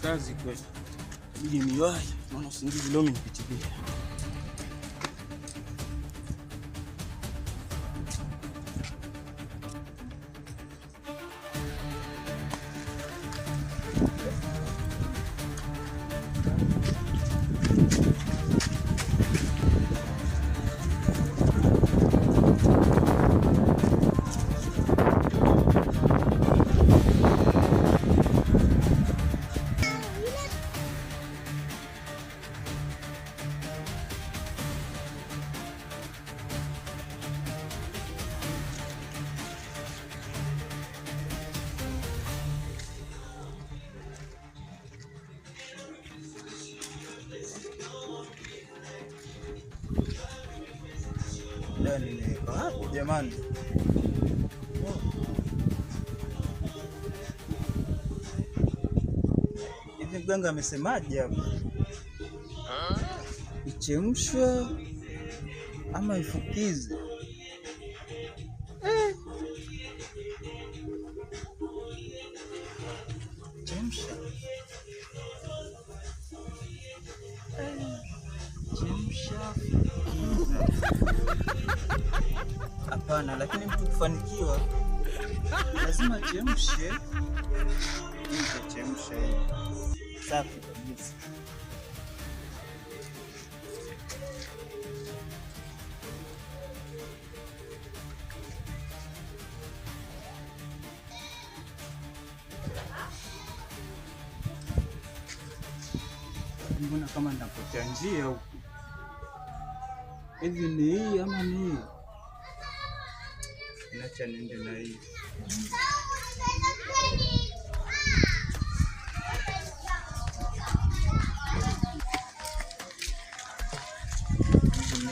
kazi kweli. Ili niwahi, maana usingizi leo umenipitilia. Nimeweka hapo jamani. Hivi mganga amesemaje hapo? Ichemshwe ama ifukize? Chemsha. Chemsha. Hapana, lakini mtu kufanikiwa lazima chemshe. Chemsha safi kabisa. Mbona kama napotea njia huku? Hivi ni hii ama ni hii? Acha niende na hii.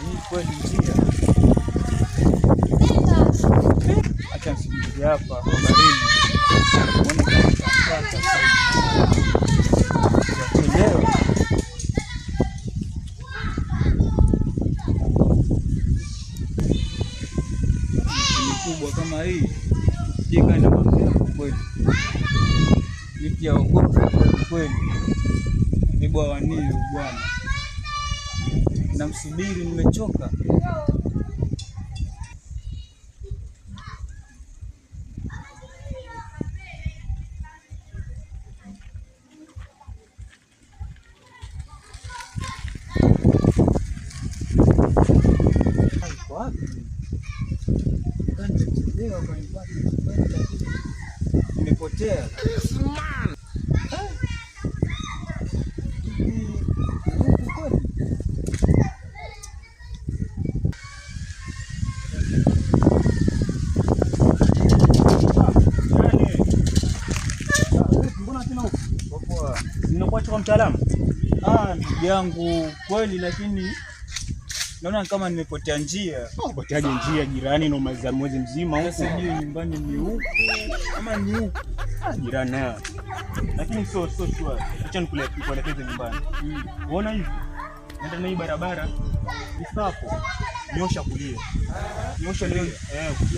Ni kweli njia. Acha nisubiri hapa kwa baridi. Muone kama tutapata sasa. Leo kubwa kama hii jikaenda mambo kweli, ya ogopa kweli. Ni bwawani bwana, namsubiri, nimechoka. Nimepotea. Kwa mtaalamu? Ndugu yangu kweli, lakini naona kama nimepotea njia. Poteaje njia jirani, na umaliza mwezi mzima huko? Sijui nyumbani ni huko ama ni huko. Jirani. Lakini sio sure. Acha nikuelekeze nyumbani. Unaona hivi? Nenda na hii barabara. Hapo. Nyosha kulia. Nyosha leo.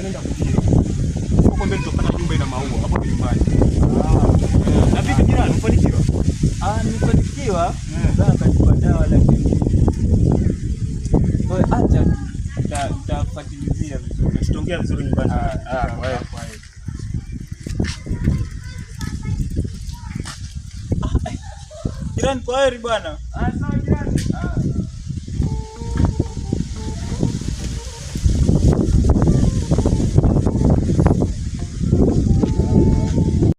Nenda kulia. Huko mbele tutapata nyumba ina maua hapo nyumbani. Na vipi jirani, umefanikiwa? Nimefanikiwa. Katika dawa, lakini acha tutafuatilia vizuri. Tutaongea vizuri nyumbani. Kwa hiyo. Jirani, kwa heri bwana. Sawa jirani.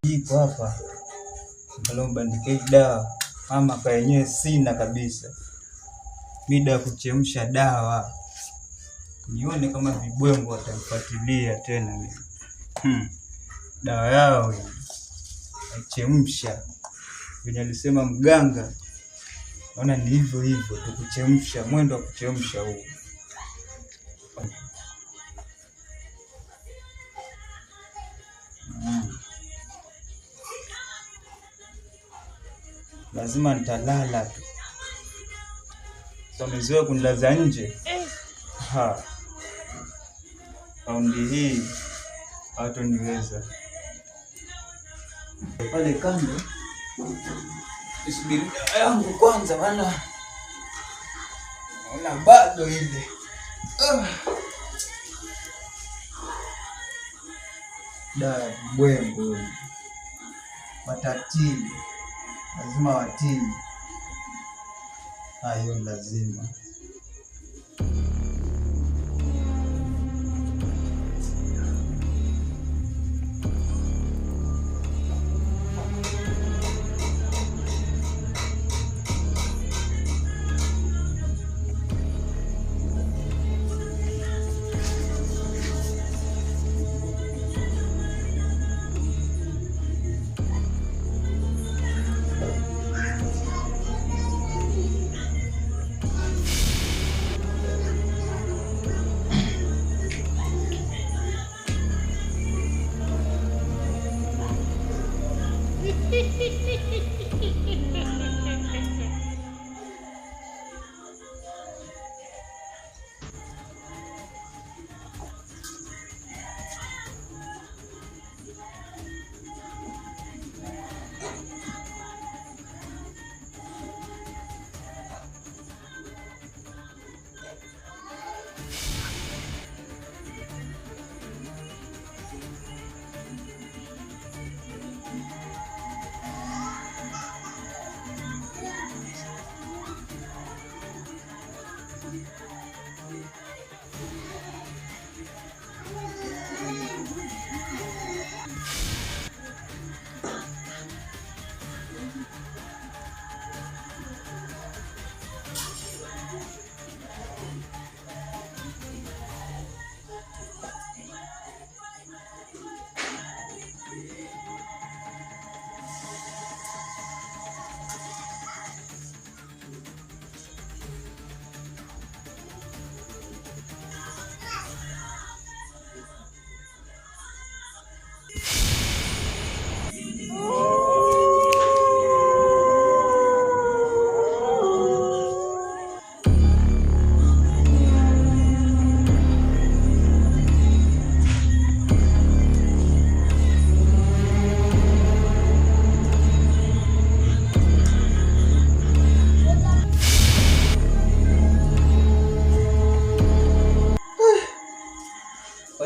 Iko hapa. Mbandike dawa. Mama kwa yenyewe sina kabisa. Mida ya kuchemsha dawa. Nione kama vibwengo watamfuatilia tena mimi. Dawa yao chemsha. Venye alisema mganga. Naona ni hivyo hivyo tukuchemsha, mwendo wa kuchemsha huu. Lazima nitalala tu. Wamezoea kunilaza nje. Raundi hii hatoniweza. Pale kando Nisubiri dawa yangu kwanza, maana naona bado ile dawa ya bwengo watatili, lazima watili. Hayo lazima.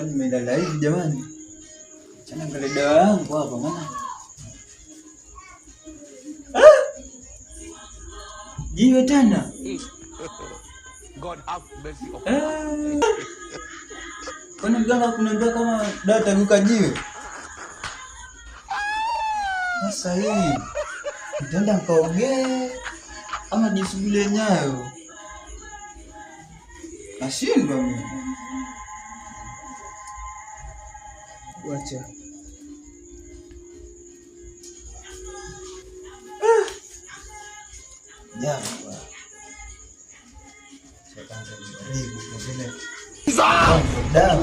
Nimelala hivi jamani, chana ngale dawa yangu hapa maana jiwe tena. God have mercy upon kwani mganga kuniambia kama dawa taguka jiwe? Sasa hii nitaenda nikaogee ama jisugule nyayo? Nashindwa mimi. Wacha jawa setanza jaribu kwa vile dawa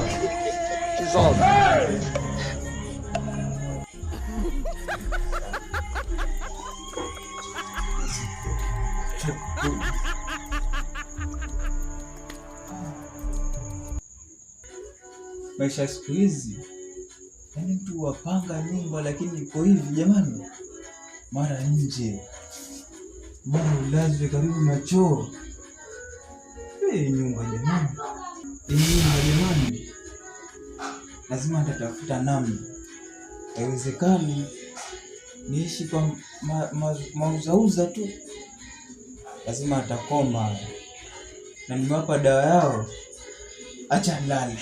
maisha siku hizi. Yaani mtu wapanga nyumba lakini iko hivi jamani, mara nje, mara ulazwe karibu na choo. Nyumba jamani, nyumba jamani, lazima atatafuta namna. Haiwezekani niishi kwa mauzauza tu, lazima atakoma. Na nimewapa dawa yao, acha nilale.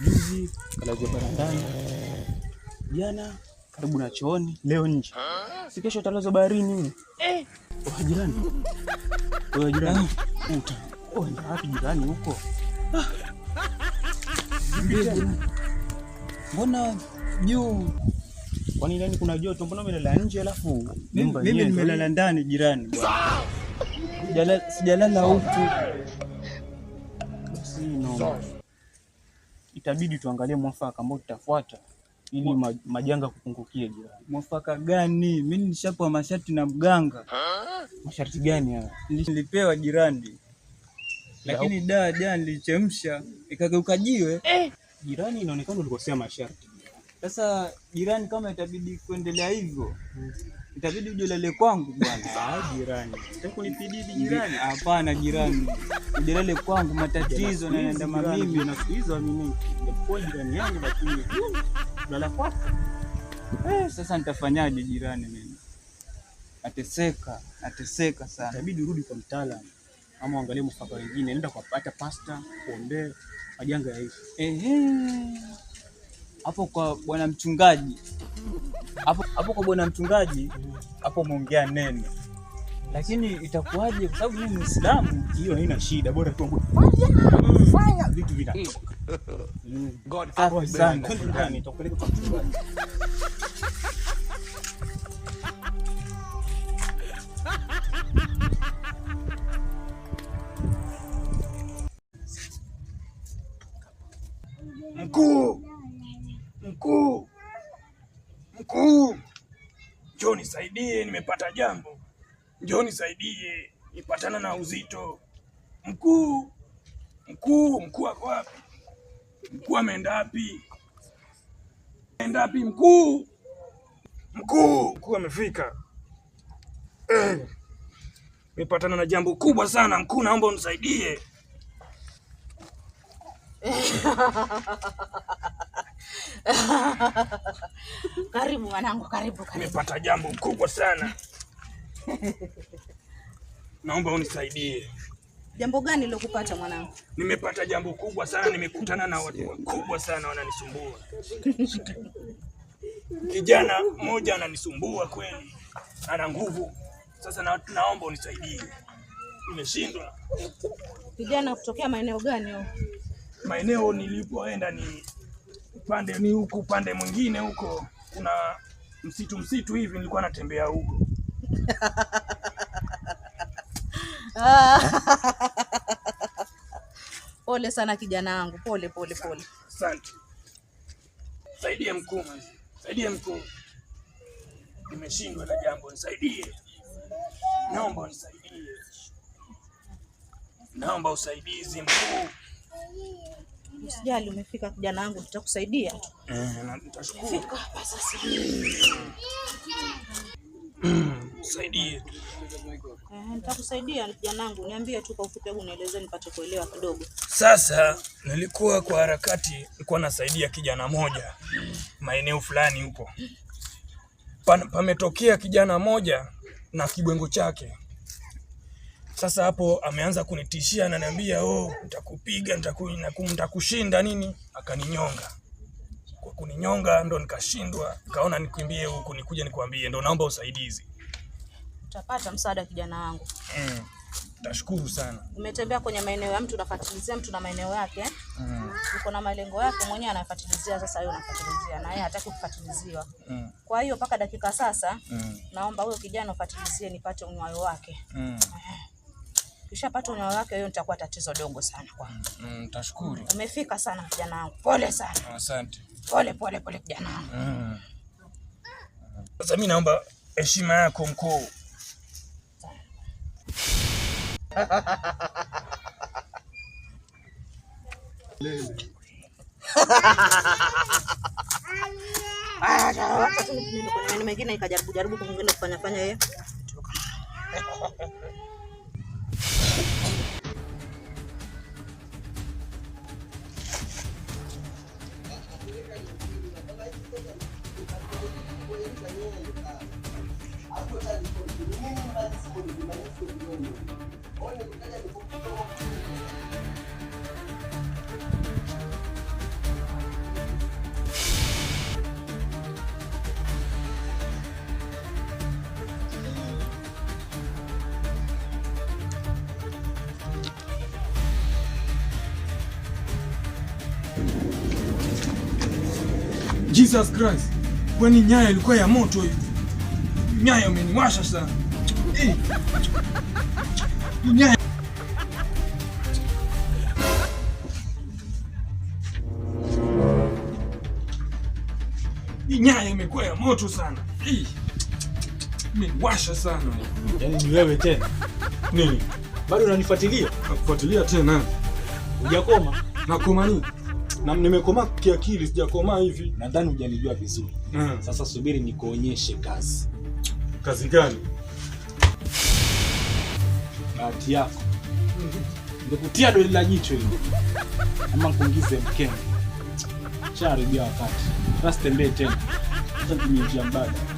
Juzi kalazwa barandani, jana karibu na chooni, leo nje. Si kesho talazwa baharini. Jirani. Wewe jirani. Ndio wapi jirani huko? Mbona juu? Kwani ndani kuna joto? Mbona umelala nje alafu Mimi nimelala ndani jirani bwana. Sijalala huku. No. Itabidi tuangalie mwafaka ambao tutafuata ili majanga kupungukie jirani. Mwafaka gani? Mimi nishapewa masharti na mganga. Masharti gani haya? Nilipewa jirani. Lakini jana nilichemsha ikageuka jiwe. Jirani, inaonekana ulikosea masharti. Sasa jirani, kama itabidi kuendelea hivyo, itabidi ujilale kwangu bwana. Jirani, unataka kunipididi jirani? Hapana jirani, ujilale kwangu, matatizo na naenda mimi na hizo mimi. Ndio jirani yangu lakini lala kwako. Sasa nitafanyaje jirani mimi? Ateseka sana. Itabidi urudi kwa mtaalamu ama angalie mfaka wengine, nenda kupata pasta, kuombea majanga yaishi. Hapo kwa bwana mchungaji. Hapo kwa bwana mchungaji, hapo umeongea neno. Lakini itakuwaje kwa sababu mimi Muislamu? Hiyo haina shida, bora tu fanya vitu vinatoka. God sana. Nitakupeleka kwa mchungaji. Mkuu, njoo nisaidie, nimepata jambo. Njoo nisaidie, nipatana na uzito. Mkuu ako wapi? Mkuu ameenda wapi? Mkuu amefika. Nimepatana na jambo kubwa sana mkuu, naomba unisaidie. Karibu mwanangu, karibu. Nimepata jambo kubwa sana. Naomba unisaidie. Jambo gani lilokupata mwanangu? Nimepata jambo kubwa sana, nimekutana na watu wakubwa sana wananisumbua. Kijana mmoja ananisumbua kweli. Ana nguvu. Sasa naomba unisaidie. Nimeshindwa. Kijana kutokea maeneo gani huko? Maeneo nilipoenda ni huku upande mwingine huko. Kuna msitu hivi, nilikuwa natembea huko. Pole sana kijana wangu, pole. Asante. Saidie mkuu. Nimeshindwa na jambo, nisaidie. Naomba unisaidie. Naomba usaidizi mkuu. Usijali, umefika kijana wangu, tutakusaidia. Nitashukuru. Fika hapa sasa. Saidie. Nitakusaidia kijana wangu, niambie tu kwa ufupi, unieleze nipate kuelewa kidogo. Sasa nilikuwa kwa harakati, nilikuwa nasaidia kijana moja maeneo fulani huko. Pametokea kijana moja na kibwengo chake. Sasa hapo ameanza kunitishia, ananiambia nitakupiga, nitakushinda nini, akaninyonga. Kwa kuninyonga ndo nikashindwa, nikaona nikimbie huku nikuje nikwambie, ndo naomba usaidizi. Utapata msaada kijana wangu. Tashukuru sana. Umetembea kwenye maeneo ya mtu, unafuatilizia mtu na maeneo yake. Uko na malengo yake mwenyewe, anafuatilizia. Sasa wewe unafuatilizia na yeye hataki kufuatilizwa. Kwa hiyo mpaka dakika sasa naomba huyo kijana ufuatilizie nipate unyayo wake. Ukishapata unyayo wake hiyo nitakuwa tatizo dogo sana kwangu. Nitashukuru. Umefika sana kijana wangu. Pole sana. Asante. Pole kijana wangu. Sasa mimi naomba heshima yako mkuu. Kuna mengine ikajaribu kwingine kufanya yeye. Jesus Christ. Kwani nyaya ilikuwa ya moto hivi? Nyaya umeniwasha sana. Nyaya. Nyaya imekuwa ya moto sana. Umeniwasha sana. Yaani ni wewe tena? Nini? Bado unanifuatilia? Nakufuatilia tena. Hujakoma? Nakoma nini? Na nimekoma kiakili, sijakoma hivi. Nadhani hujanijua vizuri. Sasa subiri nikuonyeshe kazi. Kazi gani? Bahati yako. Nikutia doli la jicho hili. Ama kuingize mkenge. Charibia wakati. Sasa tembee tena. Sasa tumie njia mbadala.